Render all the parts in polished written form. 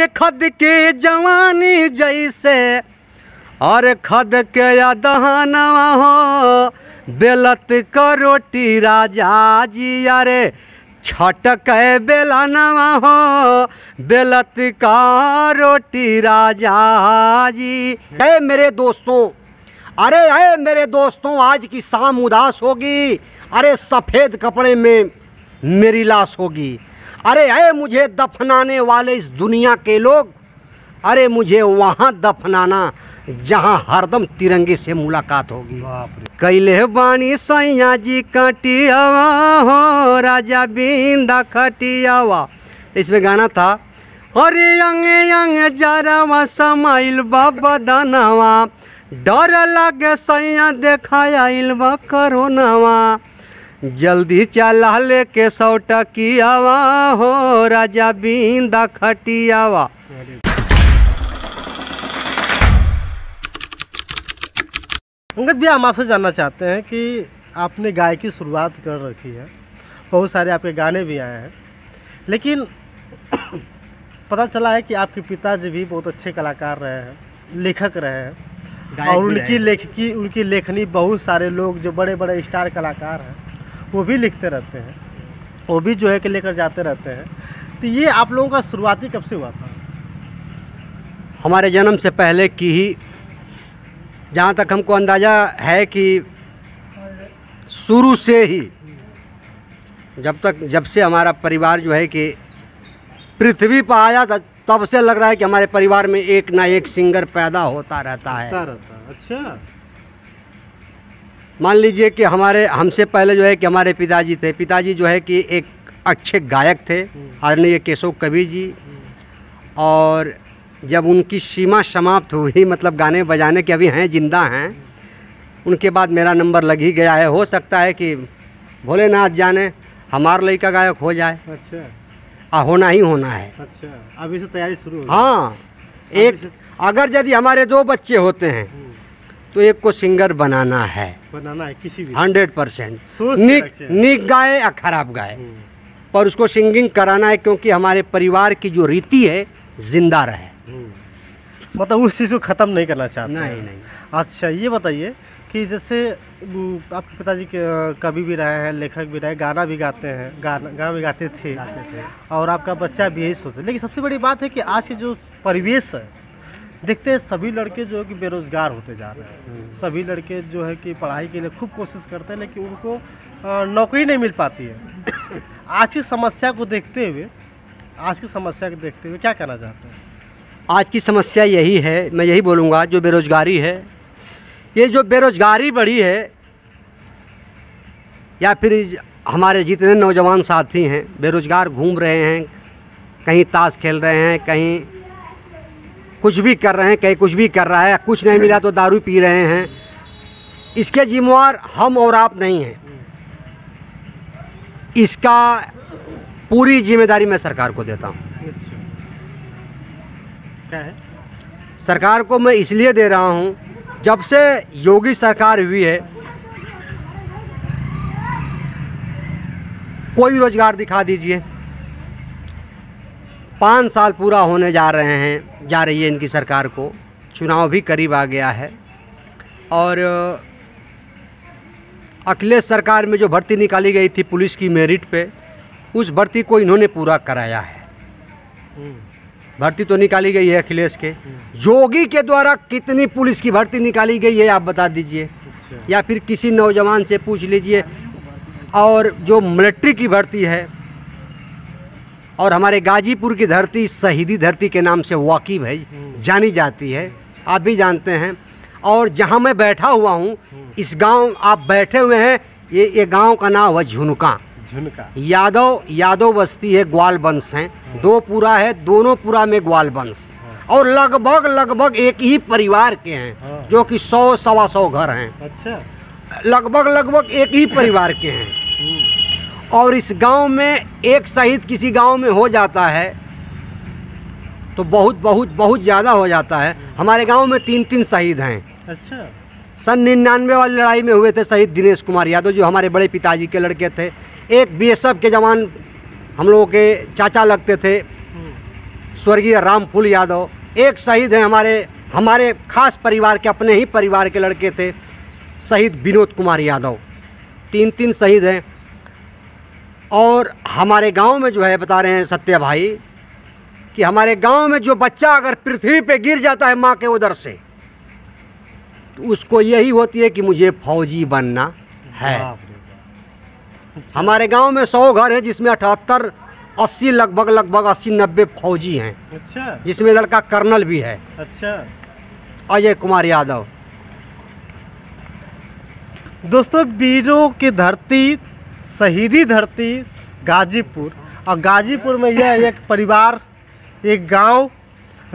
अरे खद के जवानी जैसे और खद के दहनवा हो बेलत का रोटी राजा जी। अरे छटक बेलनवा हो बेलत का रोटी राजा जी। अरे मेरे दोस्तों, अरे मेरे दोस्तों, आज की शाम उदास होगी। अरे सफ़ेद कपड़े में मेरी लाश होगी। अरे मुझे दफनाने वाले इस दुनिया के लोग, अरे मुझे वहाँ दफनाना जहाँ हरदम तिरंगे से मुलाकात होगी। कैले बानी सैया जी कटियावा हो राजा बिंदा खटियावा। इसमें गाना था अरे यंगे यंगे जरावा समाइल बाबा दानवा डर लागे सैया देखाइल बा करोनवा जल्दी चला लेके 100 टकियावा हो राजा बिंदा खटियावा। अंगद भैया, हम आपसे जानना चाहते हैं कि आपने गायकी की शुरुआत कर रखी है, बहुत सारे आपके गाने भी आए हैं, लेकिन पता चला है कि आपके पिताजी भी बहुत अच्छे कलाकार रहे हैं, लेखक रहे हैं, और उनकी लेखनी बहुत सारे लोग जो बड़े बड़े स्टार कलाकार हैं वो भी लिखते रहते हैं, वो भी जो है कि लेकर जाते रहते हैं। तो ये आप लोगों का शुरुआती कब से हुआ था? हमारे जन्म से पहले की ही, जहाँ तक हमको अंदाज़ा है कि शुरू से ही, जब से हमारा परिवार जो है कि पृथ्वी पर आया था, तब से लग रहा है कि हमारे परिवार में एक ना एक सिंगर पैदा होता रहता है। अच्छा, मान लीजिए कि हमसे पहले जो है कि हमारे पिताजी थे। पिताजी जो है कि एक अच्छे गायक थे, आदरणीय केशव कवि जी, और जब उनकी सीमा समाप्त हुई, मतलब गाने बजाने के, अभी हैं, जिंदा हैं, उनके बाद मेरा नंबर लग ही गया है। हो सकता है कि भोलेनाथ जाने हमारा लड़का गायक हो जाए। अच्छा, होना ही होना है। अच्छा, अभी से तैयारी शुरू हो? हाँ, एक अगर यदि हमारे 2 बच्चे होते हैं तो एक को सिंगर बनाना है किसी भी 100%। निक गाए या खराब गाए, पर उसको सिंगिंग कराना है, क्योंकि हमारे परिवार की जो रीति है जिंदा रहे। मतलब उस चीज़ को ख़त्म नहीं करना चाहते? नहीं। अच्छा, ये बताइए कि जैसे आपके पिताजी कवि भी रहे हैं, लेखक भी रहे, गाना भी गाते हैं, गाना भी गाते थे, और आपका बच्चा भी यही सोचे। लेकिन सबसे बड़ी बात है कि आज के जो परिवेश है, देखते हैं सभी लड़के जो है कि बेरोज़गार होते जा रहे हैं। सभी लड़के जो है कि पढ़ाई के लिए खूब कोशिश करते हैं, लेकिन उनको नौकरी नहीं मिल पाती है। आज की समस्या को देखते हुए क्या कहना चाहते हैं? आज की समस्या यही है, मैं यही बोलूँगा, जो बेरोज़गारी है, ये जो बेरोज़गारी बढ़ी है, या फिर हमारे जितने नौजवान साथी हैं बेरोज़गार घूम रहे हैं, कहीं ताश खेल रहे हैं, कहीं कुछ भी कर रहे हैं, कहीं कुछ भी कर रहा है, कुछ नहीं मिला तो दारू पी रहे हैं, इसके जिम्मेवार हम और आप नहीं हैं। इसका पूरी जिम्मेदारी मैं सरकार को देता हूँ। क्या है? सरकार को मैं इसलिए दे रहा हूँ, जब से योगी सरकार हुई है, कोई रोजगार दिखा दीजिए। 5 साल पूरा होने जा रही है इनकी सरकार को, चुनाव भी करीब आ गया है, और अखिलेश सरकार में जो भर्ती निकाली गई थी पुलिस की मेरिट पे, उस भर्ती को इन्होंने पूरा कराया है। भर्ती तो निकाली गई है अखिलेश के, योगी के द्वारा कितनी पुलिस की भर्ती निकाली गई है आप बता दीजिए। या फिर किसी नौजवान से पूछ लीजिए। और जो मिलिट्री की भर्ती है, और हमारे गाजीपुर की धरती शहीदी धरती के नाम से वाकिफ है, जानी जाती है, आप भी जानते हैं। और जहां मैं बैठा हुआ हूं, इस गांव आप बैठे हुए हैं, ये गांव का नाम है झुनका। यादव बस्ती है, ग्वाल वंश हैं, 2 पुरा है, दोनों पुरा में ग्वाल वंश, और लगभग एक ही परिवार के हैं, जो कि 100-125 घर हैं। अच्छा, लगभग एक ही परिवार के हैं। और इस गांव में एक शहीद किसी गांव में हो जाता है तो बहुत ज़्यादा हो जाता है। हमारे गांव में 3 शहीद हैं। अच्छा, सन 99 वाली लड़ाई में हुए थे शहीद दिनेश कुमार यादव, जो हमारे बड़े पिताजी के लड़के थे। एक BSF के जवान हम लोगों के चाचा लगते थे, स्वर्गीय रामफूल यादव। एक शहीद हैं हमारे खास परिवार के, अपने ही परिवार के लड़के थे, शहीद विनोद कुमार यादव। तीन शहीद हैं। और हमारे गांव में जो है बता रहे हैं सत्या भाई कि हमारे गांव में जो बच्चा अगर पृथ्वी पे गिर जाता है माँ के उदर से, तो उसको यही होती है कि मुझे फौजी बनना है। हमारे गांव में 100 घर है जिसमें 78-80 लगभग 80-90 फौजी हैं। अच्छा। जिसमें लड़का कर्नल भी है। अच्छा। अजय कुमार यादव। दोस्तों, वीरों की धरती, शहीदी धरती गाजीपुर, और गाजीपुर में यह एक परिवार, एक गांव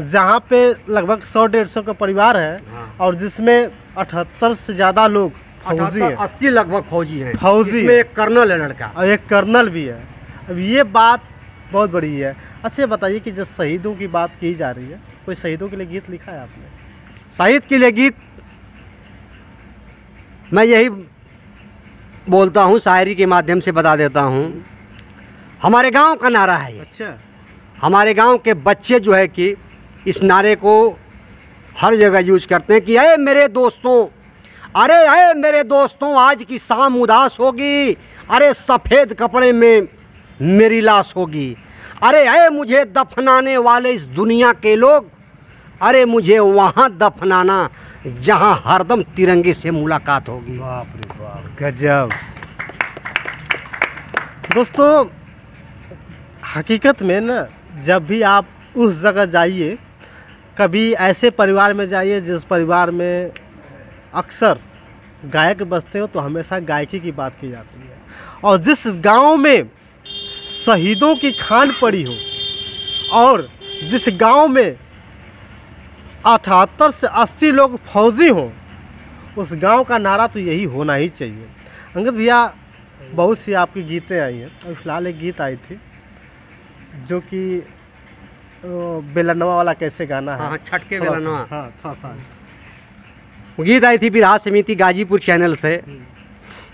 जहां पे लगभग 100-150 का परिवार है। हाँ। और जिसमें 78 से ज़्यादा लोग फौजी हैं। 80 लगभग फौजी हैं। फौजी जिसमें एक कर्नल है लड़का। और एक कर्नल भी है। अब ये बात बहुत बड़ी है। अच्छा, बताइए कि जब शहीदों की बात की जा रही है, कोई शहीदों के लिए गीत लिखा है आपने? शहीद के लिए गीत मैं यही बोलता हूँ, शायरी के माध्यम से बता देता हूँ। हमारे गांव का नारा है ये। अच्छा। हमारे गांव के बच्चे जो है कि इस नारे को हर जगह यूज करते हैं कि अरे मेरे दोस्तों, अरे मेरे दोस्तों, आज की शाम उदास होगी, अरे सफ़ेद कपड़े में मेरी लाश होगी, अरे मुझे दफनाने वाले इस दुनिया के लोग, अरे मुझे वहाँ दफनाना जहाँ हरदम तिरंगे से मुलाकात होगी। बाप रे बाप, गजब। दोस्तों, हकीकत में ना, जब भी आप उस जगह जाइए, कभी ऐसे परिवार में जाइए जिस परिवार में अक्सर गायक बजते हो, तो हमेशा गायकी की बात की जाती है। और जिस गांव में शहीदों की खान पड़ी हो, और जिस गांव में 78 से 80 लोग फौजी हों, उस गांव का नारा तो यही होना ही चाहिए। अंगद भैया, बहुत सी आपकी गीतें आई हैं। और फिलहाल एक गीत आई थी जो कि बेलनवा वाला कैसे गाना है। हाँ, छठ के बेलनवा। हाँ, थोड़ा सा गीत आई थी बिरहा समिति गाजीपुर चैनल से,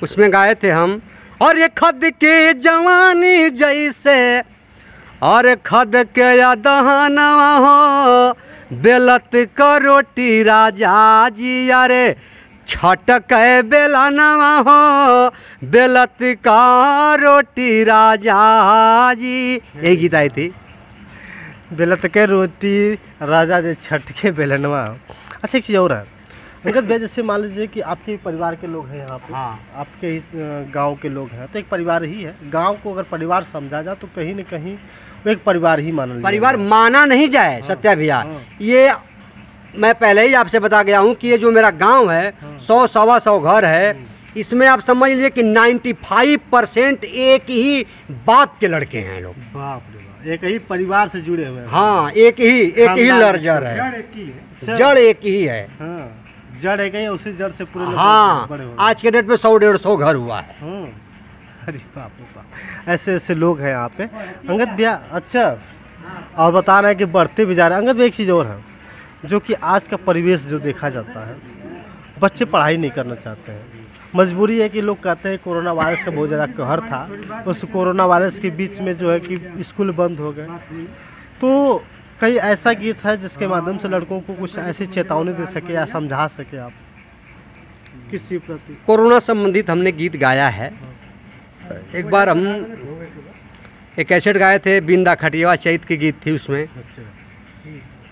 उसमें गाए थे हम। और ये खद के जवानी जैसे, और खद के या दहनवा हो, बेलत का रोटी राजा जी, अरे छटक बेलनवा हो, बेलत का रोटी राजा जी। यही गीत आई थी। बेलत के रोटी राजा जी, छठ के बेलनवा। अच्छा, एक चीज़ और है अंगद भैया, जैसे मान लीजिए कि आपके परिवार के लोग हैं यहाँ पे। हाँ। आपके इस गांव के लोग हैं, तो एक परिवार ही है। गांव को अगर परिवार समझा जाए तो कहीं न कहीं वो एक परिवार ही माना जाए। परिवार माना नहीं जाए। हाँ। सत्या भैया, ये मैं पहले ही आपसे बता गया हूँ कि ये जो मेरा गांव है, 100-125 घर है, इसमें आप समझ लीजिए कि 95% एक ही बाप के लड़के हैं लोग। बाप रे बाप, एक ही परिवार से जुड़े हुए हैं। हाँ, एक ही लर्जर है, जड़ एक ही है। जड़ एक ही है। हाँ, जड़ एक ही, उसी जड़ से पूरे लोग हाँ, बड़े हुए। आज के डेट में 100-150 घर हुआ है। अरे बाप रे बाप, ऐसे ऐसे लोग हैं यहाँ पे। अंगद भैया, अच्छा, और बता रहे हैं कि बढ़ते भी जा रहे हैं। अंगद भैया, एक चीज़ और है जो कि आज का परिवेश जो देखा जाता है, बच्चे पढ़ाई नहीं करना चाहते हैं। मजबूरी है कि लोग कहते हैं कोरोना वायरस का बहुत ज़्यादा कहर था, उस कोरोना वायरस के बीच में जो है कि स्कूल बंद हो गए। तो कई ऐसा गीत है जिसके माध्यम से लड़कों को कुछ ऐसी चेतावनी दे सके या समझा सके आप किसी प्रति? कोरोना संबंधित हमने गीत गाया है। एक बार हम एक कैसेट गाए थे, बिंदा खटियावा चैत की गीत थी उसमें।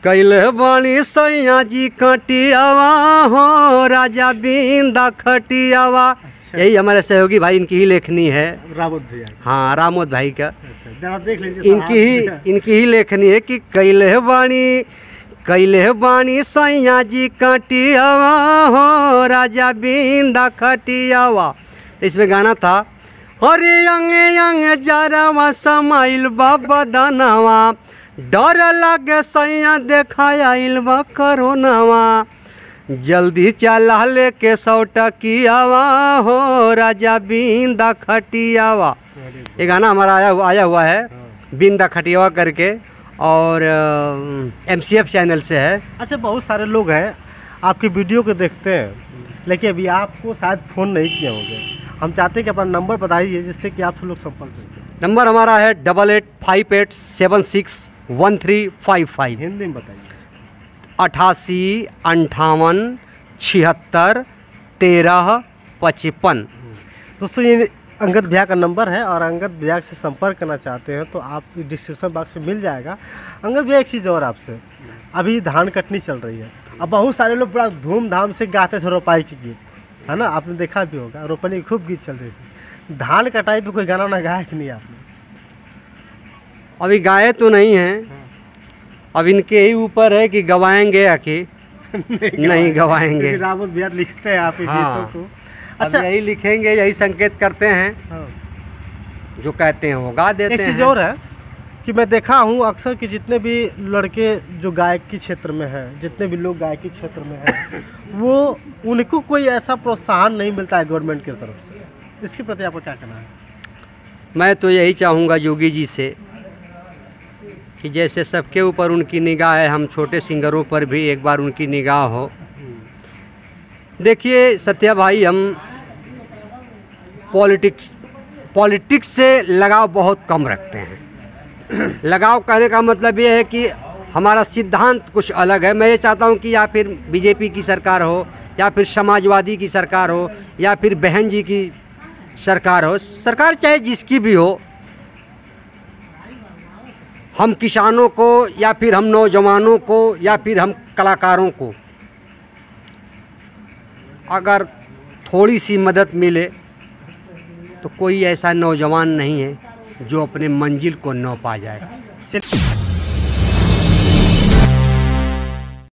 कैले बाणी सैया जी खटियावा हो, राजा बिंदा खटियावा। यही हमारे सहयोगी भाई, इनकी ही लेखनी है। रामोद भैया। हाँ, रामोद भाई का। जरा देख लीजिए, इनकी ही लेखनी है कि कैले बाणी सैया जी खटियावा हो, राजा बिंदा खटियावा। इसमें गाना था, अरे अंगे अंगे जरावा समाइल बाबा दानवा, डर लागे सैया देखाइल बा कोरोनावा, जल्दी चला लेके 100 टकियावा हो, राजा बिंदा खटियावा। ये गाना हमारा आया हुआ है बिंदा खटियावा करके, और MCF चैनल से है। अच्छा, बहुत सारे लोग हैं आपकी वीडियो को देखते हैं, लेकिन अभी आपको शायद फ़ोन नहीं किए होंगे। हम चाहते हैं कि अपना नंबर बताइए जिससे कि आपसे लोग संपर्क करें। नंबर हमारा है 885876 1355। हिंदी में बताइए। 88 58 76 13 55। दोस्तों ये अंगद भैया का नंबर है और अंगद भैया से संपर्क करना चाहते हैं तो आप डिस्क्रिप्शन बॉक्स में मिल जाएगा। अंगद भैया एक चीज़ और आपसे, अभी धान कटनी चल रही है, अब बहुत सारे लोग बड़ा धूमधाम से गाते थे रोपाई के गीत, है ना, आपने देखा भी होगा, रोपनी की खूब गीत चल रही थी। धान कटाई पे कोई गाना ना गाया कि नहीं आपने? अभी गाए तो नहीं हैं, अब इनके ही ऊपर है कि गवाएंगे या कि नहीं गवाएंगे। रावत भैया लिखते हैं आप हाँ। गीतों को। अच्छा, यही लिखेंगे, यही संकेत करते हैं, हाँ। जो कहते हैं वो गा देते एक हैं। चीज़ और है कि मैं देखा हूँ अक्सर कि जितने भी लड़के जो गायकी क्षेत्र में हैं, जितने भी लोग गायकी क्षेत्र में हैं, वो उनको कोई ऐसा प्रोत्साहन नहीं मिलता है गवर्नमेंट की तरफ से। इसके प्रति आपका क्या कहना है? मैं तो यही चाहूँगा योगी जी से कि जैसे सबके ऊपर उनकी निगाह है, हम छोटे सिंगरों पर भी एक बार उनकी निगाह हो। देखिए सत्या भाई, हम पॉलिटिक्स से लगाव बहुत कम रखते हैं। लगाव कहने का मतलब ये है कि हमारा सिद्धांत कुछ अलग है। मैं ये चाहता हूँ कि या फिर बीजेपी की सरकार हो, या फिर समाजवादी की सरकार हो, या फिर बहन जी की सरकार हो, सरकार चाहे जिसकी भी हो, हम किसानों को या फिर हम नौजवानों को या फिर हम कलाकारों को अगर थोड़ी सी मदद मिले तो कोई ऐसा नौजवान नहीं है जो अपने मंजिल को न पा जाए।